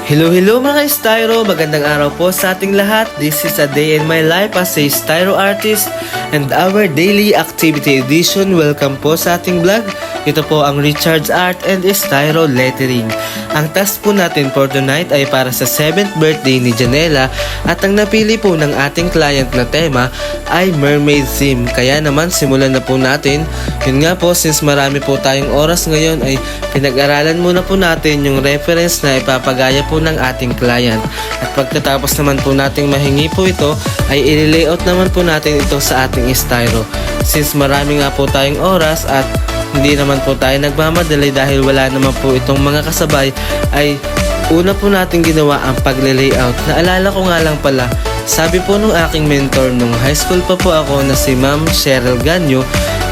Hello mga Styro! Magandang araw po sa ating lahat. This is a day in my life as a Styro artist and our daily activity edition. Welcome po sa ating vlog. Ito po ang Richard's Art and Styro Lettering. Ang task po natin for tonight ay para sa 7th birthday ni Janela at ang napili po ng ating client na tema ay Mermaid Theme. Kaya naman simulan na po natin. Yun nga po, since marami po tayong oras ngayon ay pinag-aralan muna po natin yung reference na ipapagaya po ng ating client. At pagkatapos naman po nating mahingi po ito ay i-layout naman po natin ito sa ating Styro. Since marami nga po tayong oras at hindi naman po tayo nagmamadali dahil wala naman po itong mga kasabay, ay una po natin ginawa ang pagle-layout. Naalala ko nga lang pala, sabi po nung aking mentor nung high school pa po ako na si Ma'am Cheryl Ganyo,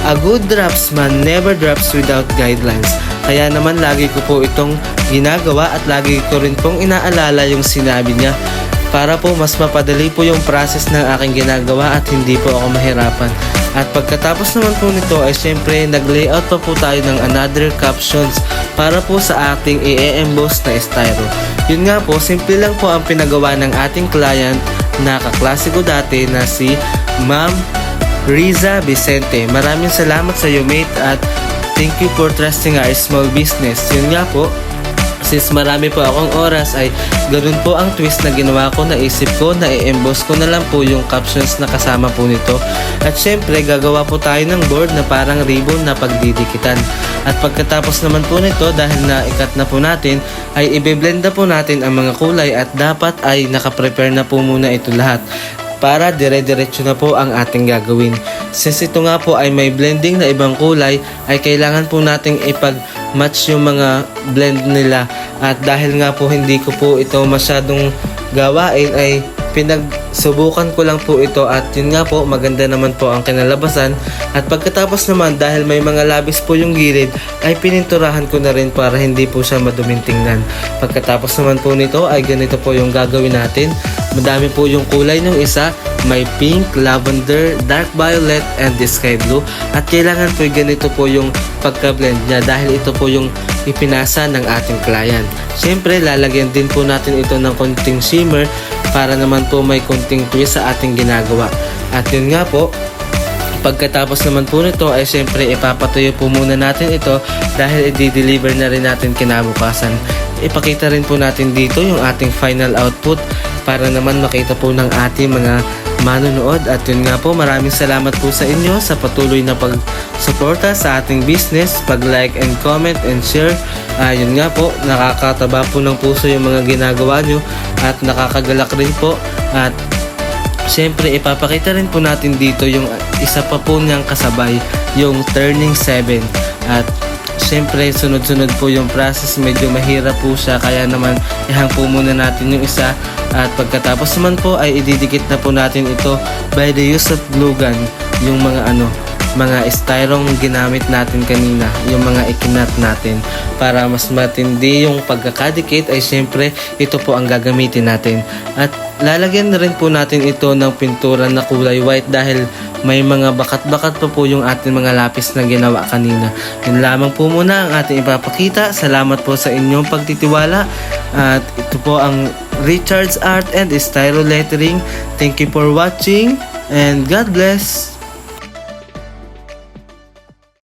a good draftsman never drafts without guidelines. Kaya naman lagi ko po itong ginagawa at lagi ko rin pong inaalala yung sinabi niya para po mas mapadali po yung process ng aking ginagawa at hindi po ako mahirapan. At pagkatapos naman po nito ay syempre nag-layout pa po tayo ng another captions para po sa ating i-emboss na Styro. Yun nga po, simple lang po ang pinagawa ng ating client na kaklase ko dati na si Ma'am Riza Vicente. Maraming salamat sa iyo, mate, at thank you for trusting our small business. Yun nga po, since marami po akong oras ay ganun po ang twist na ginawa ko. Naisip ko na i-emboss ko na lang po yung captions na kasama po nito. At syempre gagawa po tayo ng board na parang ribbon na pagdidikitan. At pagkatapos naman po nito, dahil na-ikat na po natin, ay i-blend na po natin ang mga kulay at dapat ay nakaprepare na po muna ito lahat para dire-diretso na po ang ating gagawin. Since ito nga po ay may blending na ibang kulay, ay kailangan po nating ipag-match yung mga blend nila. At dahil nga po hindi ko po ito masyadong gawain, ay pinagsubukan ko lang po ito at yun nga po, maganda naman po ang kinalabasan. At pagkatapos naman, dahil may mga labis po yung gilid, ay pininturahan ko na rin para hindi po siya maduming tingnan. Pagkatapos naman po nito ay ganito po yung gagawin natin. Madami po yung kulay ng isa, may pink, lavender, dark violet, and sky blue. At kailangan po ganito po yung pagka-blend niya dahil ito po yung ipinasa ng ating client. Siyempre, lalagyan din po natin ito ng konting shimmer para naman po may konting twist sa ating ginagawa. At yun nga po, pagkatapos naman po nito ay siyempre ipapatuyo po muna natin ito dahil i-deliver na rin natin kinabukasan. Ipakita rin po natin dito yung ating final output para naman makita po ng ating mga manonood. At yun nga po, maraming salamat po sa inyo sa patuloy na pagsuporta sa ating business, pag-like and comment and share. Yun nga po, nakakataba po ng puso yung mga ginagawa nyo at nakakagalak rin po. At syempre ipapakita rin po natin dito yung isa pa po niyang kasabay, yung turning 7. At syempre sunod-sunod po yung process, medyo mahirap po siya, kaya naman ihang po muna natin yung isa. At pagkatapos naman po ay ididikit na po natin ito by the use of glue gun, yung mga styrong ginamit natin kanina, yung mga ikinat natin. Para mas matindi yung pagkakadikit ay syempre ito po ang gagamitin natin. At lalagyan na rin po natin ito ng pintura na kulay white dahil may mga bakat-bakat pa po yung ating mga lapis na ginawa kanina. Yun lamang po muna ang ating ipapakita. Salamat po sa inyong pagtitiwala. At ito po ang Richard's Art and Styro Lettering. Thank you for watching and God bless!